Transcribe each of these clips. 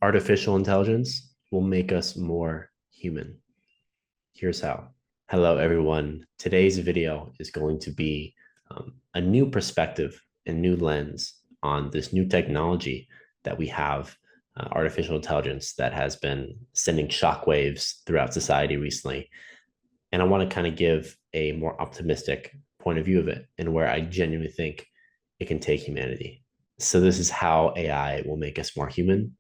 Artificial intelligence will make us more human. Here's how. Hello, everyone. Today's video is going to be a new perspective and new lens on this new technology that we have, artificial intelligence, that has been sending shockwaves throughout society recently. And I want to kind of give a more optimistic point of view of it and where I genuinely think it can take humanity. So, this is how AI will make us more human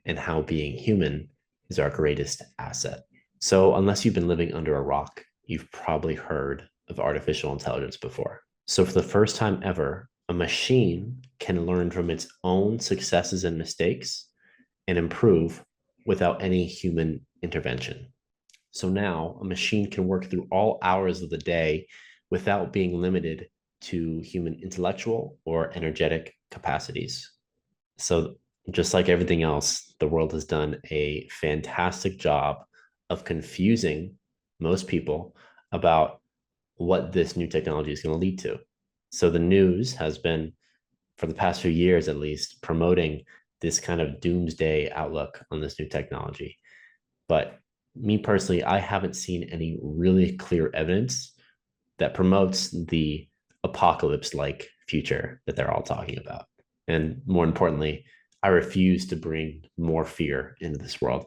and how being human is our greatest asset. So, unless you've been living under a rock, you've probably heard of artificial intelligence before. So, for the first time ever, a machine can learn from its own successes and mistakes and improve without any human intervention. So now a machine can work through all hours of the day without being limited to human intellectual or energetic capacities. So, just like everything else, the world has done a fantastic job of confusing most people about what this new technology is going to lead to. So, the news has been, for the past few years at least, promoting this kind of doomsday outlook on this new technology. But me personally, I haven't seen any really clear evidence that promotes the apocalypse like future that they're all talking about. And more importantly, I refuse to bring more fear into this world.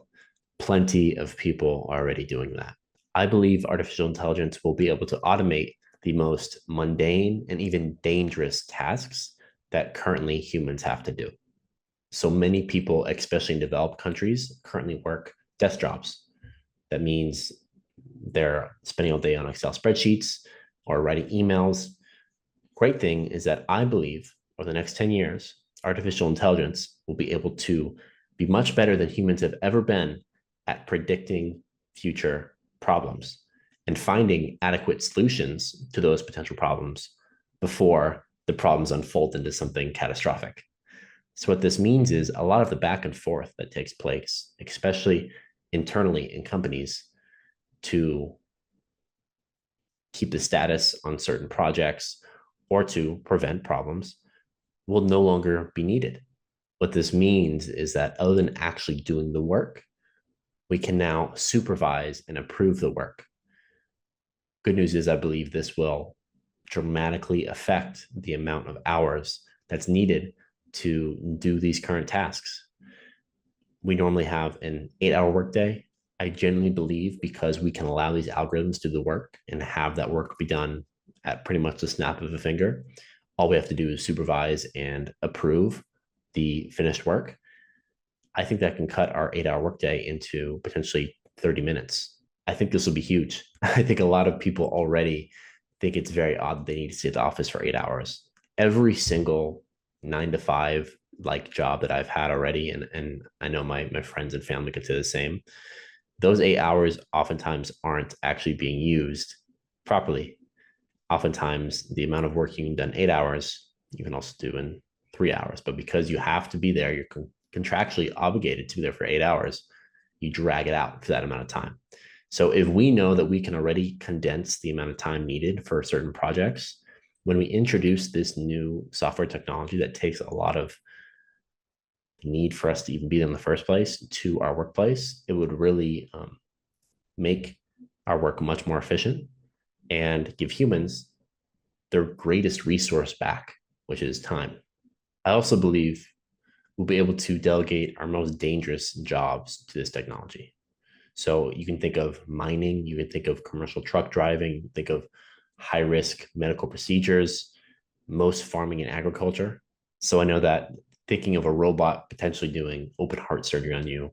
Plenty of people are already doing that. I believe artificial intelligence will be able to automate the most mundane and even dangerous tasks that currently humans have to do. So many people, especially in developed countries, currently work desk jobs. That means they're spending all day on Excel spreadsheets or writing emails. Great thing is that I believe over the next 10 years, artificial intelligence will be able to be much better than humans have ever been at predicting future problems and finding adequate solutions to those potential problems before the problems unfold into something catastrophic. So, what this means is a lot of the back and forth that takes place, especially internally in companies, to keep the status on certain projects or to prevent problems, will no longer be needed. What this means is that other than actually doing the work, we can now supervise and approve the work. Good news is, I believe this will dramatically affect the amount of hours that's needed to do these current tasks. We normally have an 8-hour workday. I genuinely believe, because we can allow these algorithms to do the work and have that work be done at pretty much the snap of a finger, all we have to do is supervise and approve the finished work. I think that can cut our 8-hour workday into potentially 30 minutes. I think this will be huge. I think a lot of people already think it's very odd that they need to sit at the office for 8 hours. Every single 9 to 5 like job that I've had already, and I know my friends and family consider the same, those 8 hours oftentimes aren't actually being used properly. Oftentimes, the amount of work you can do in 8 hours, you can also do in 3 hours. But because you have to be there, you're contractually obligated to be there for 8 hours, you drag it out for that amount of time. So if we know that we can already condense the amount of time needed for certain projects, when we introduce this new software technology that takes a lot of need for us to even be there in the first place to our workplace, it would really make our work much more efficient and give humans their greatest resource back, which is time. I also believe we'll be able to delegate our most dangerous jobs to this technology. So you can think of mining, you can think of commercial truck driving, think of high risk medical procedures, most farming and agriculture. So I know that thinking of a robot potentially doing open heart surgery on you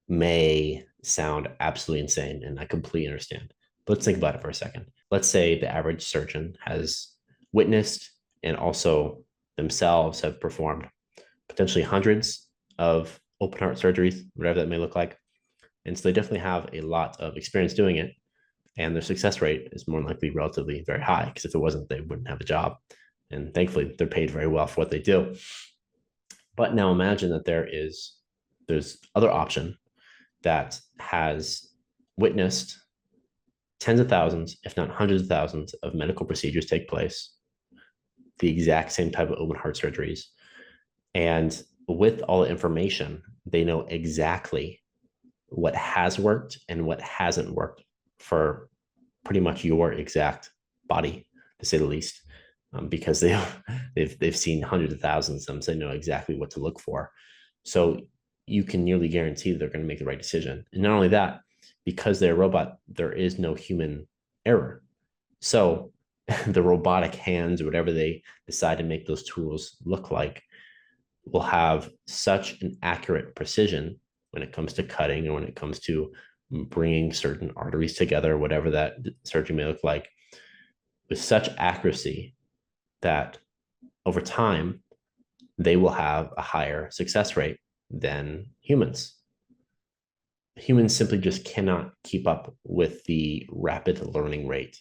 may sound absolutely insane, and I completely understand. But let's think about it for a second. Let's say the average surgeon has witnessed and also themselves have performed potentially hundreds of open heart surgeries, whatever that may look like. And so they definitely have a lot of experience doing it. And their success rate is more likely relatively very high, because if it wasn't, they wouldn't have a job. And thankfully, they're paid very well for what they do. But now imagine that there's other option that has witnessed tens of thousands, if not hundreds of thousands, of medical procedures take place, the exact same type of open heart surgeries. And with all the information, they know exactly what has worked and what hasn't worked for pretty much your exact body, to say the least, because they've seen hundreds of thousands of them, so they know exactly what to look for. So you can nearly guarantee that they're going to make the right decision. And not only that, because they're a robot, there is no human error. So the robotic hands, or whatever they decide to make those tools look like, will have such an accurate precision when it comes to cutting or when it comes to bringing certain arteries together, whatever that surgery may look like, with such accuracy that over time, they will have a higher success rate than humans. Humans simply just cannot keep up with the rapid learning rate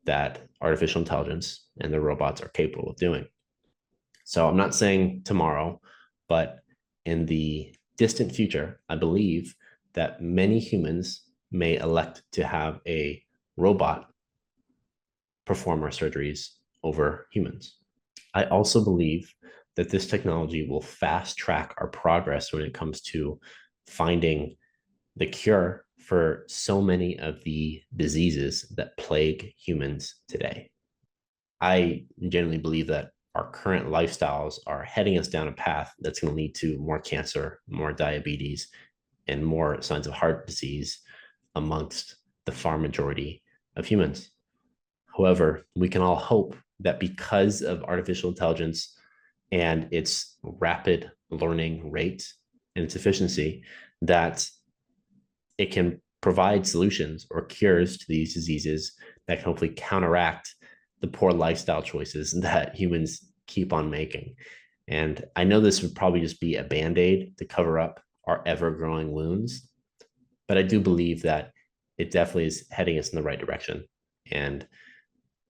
that artificial intelligence and the robots are capable of doing. So I'm not saying tomorrow, but in the distant future, I believe that many humans may elect to have a robot perform our surgeries over humans. I also believe that this technology will fast track our progress when it comes to finding the cure for so many of the diseases that plague humans today. I genuinely believe that our current lifestyles are heading us down a path that's going to lead to more cancer, more diabetes, and more signs of heart disease amongst the far majority of humans. However, we can all hope that because of artificial intelligence and its rapid learning rate and its efficiency, that it can provide solutions or cures to these diseases that can hopefully counteract the poor lifestyle choices that humans keep on making. And I know this would probably just be a band-aid to cover up our ever-growing wounds, but I do believe that it definitely is heading us in the right direction. And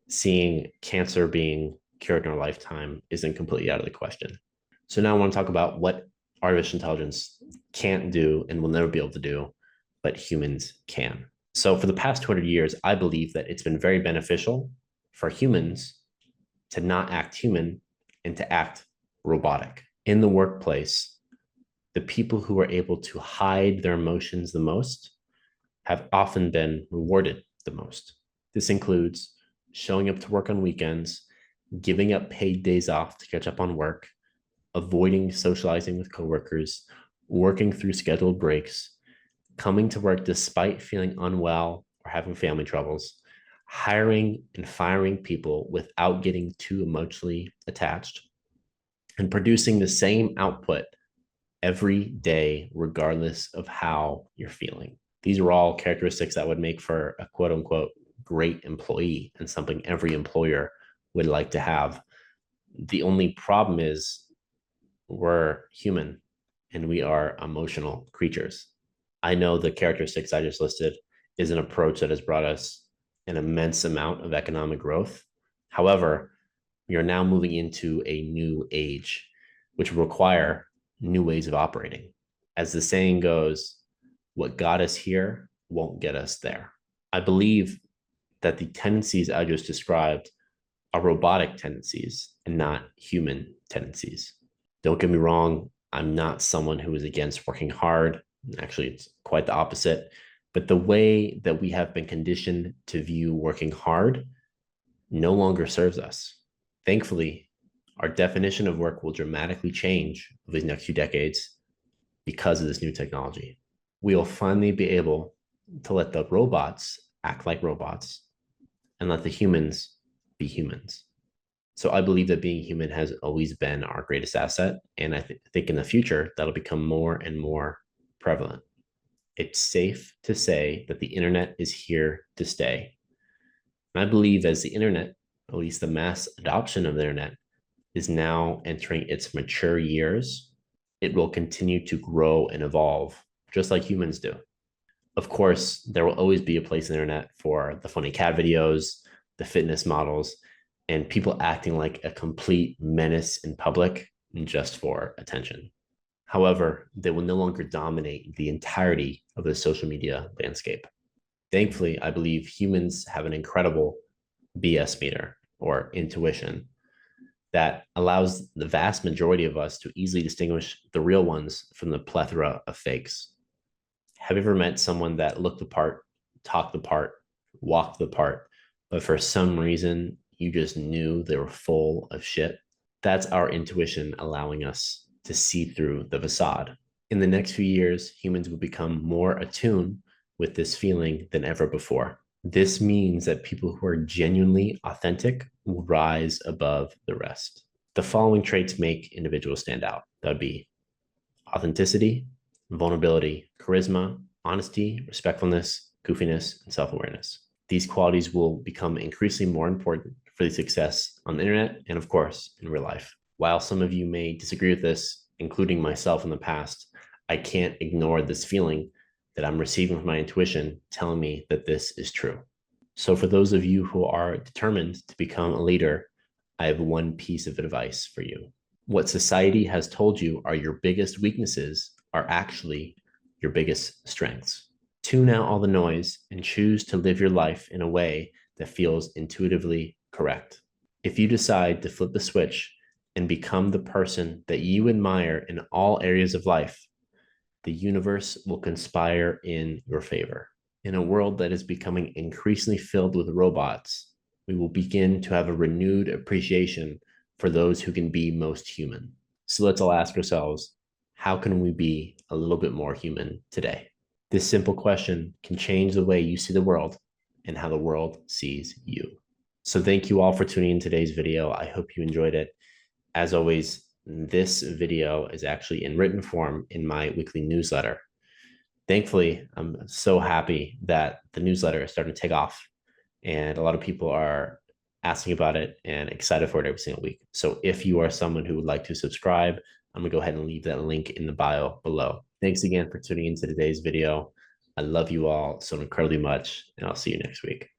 seeing cancer being cured in our lifetime isn't completely out of the question. So now I want to talk about what artificial intelligence can't do and will never be able to do, but humans can. So for the past 200 years, I believe that it's been very beneficial for humans to not act human and to act robotic. In the workplace, the people who are able to hide their emotions the most have often been rewarded the most. This includes showing up to work on weekends, giving up paid days off to catch up on work, avoiding socializing with coworkers, working through scheduled breaks, coming to work despite feeling unwell or having family troubles, hiring and firing people without getting too emotionally attached, and producing the same output every day, regardless of how you're feeling. These are all characteristics that would make for a quote unquote great employee and something every employer would like to have. The only problem is we're human and we are emotional creatures. I know the characteristics I just listed is an approach that has brought us an immense amount of economic growth. However, we are now moving into a new age, which will require new ways of operating. As the saying goes, what got us here won't get us there. I believe that the tendencies I just described are robotic tendencies and not human tendencies. Don't get me wrong, I'm not someone who is against working hard. Actually, it's quite the opposite. But the way that we have been conditioned to view working hard no longer serves us. Thankfully, our definition of work will dramatically change over these next few decades because of this new technology. We will finally be able to let the robots act like robots and let the humans be humans. So I believe that being human has always been our greatest asset. And I think in the future, that'll become more and more prevalent. It's safe to say that the internet is here to stay. And I believe as the internet, at least the mass adoption of the internet, is now entering its mature years, it will continue to grow and evolve just like humans do. Of course, there will always be a place on the internet for the funny cat videos, the fitness models, and people acting like a complete menace in public just for attention. However, they will no longer dominate the entirety of the social media landscape. Thankfully, I believe humans have an incredible BS meter or intuition. that allows the vast majority of us to easily distinguish the real ones from the plethora of fakes. Have you ever met someone that looked the part, talked the part, walked the part, but for some reason you just knew they were full of shit? That's our intuition allowing us to see through the facade. In the next few years, humans will become more attuned with this feeling than ever before. This means that people who are genuinely authentic will rise above the rest. The following traits make individuals stand out. That would be authenticity, vulnerability, charisma, honesty, respectfulness, goofiness, and self-awareness. These qualities will become increasingly more important for the success on the internet and, of course, in real life. While some of you may disagree with this, including myself in the past, I can't ignore this feeling that I'm receiving from my intuition telling me that this is true. So for those of you who are determined to become a leader, I have one piece of advice for you. What society has told you are your biggest weaknesses are actually your biggest strengths. Tune out all the noise and choose to live your life in a way that feels intuitively correct. If you decide to flip the switch and become the person that you admire in all areas of life, the universe will conspire in your favor. In a world that is becoming increasingly filled with robots, we will begin to have a renewed appreciation for those who can be most human. So let's all ask ourselves, how can we be a little bit more human today? This simple question can change the way you see the world and how the world sees you. So thank you all for tuning in today's video. I hope you enjoyed it. As always, this video is actually in written form in my weekly newsletter. Thankfully, I'm so happy that the newsletter is starting to take off and a lot of people are asking about it and excited for it every single week. So if you are someone who would like to subscribe, I'm gonna go ahead and leave that link in the bio below. Thanks again for tuning into today's video. I love you all so incredibly much, and I'll see you next week.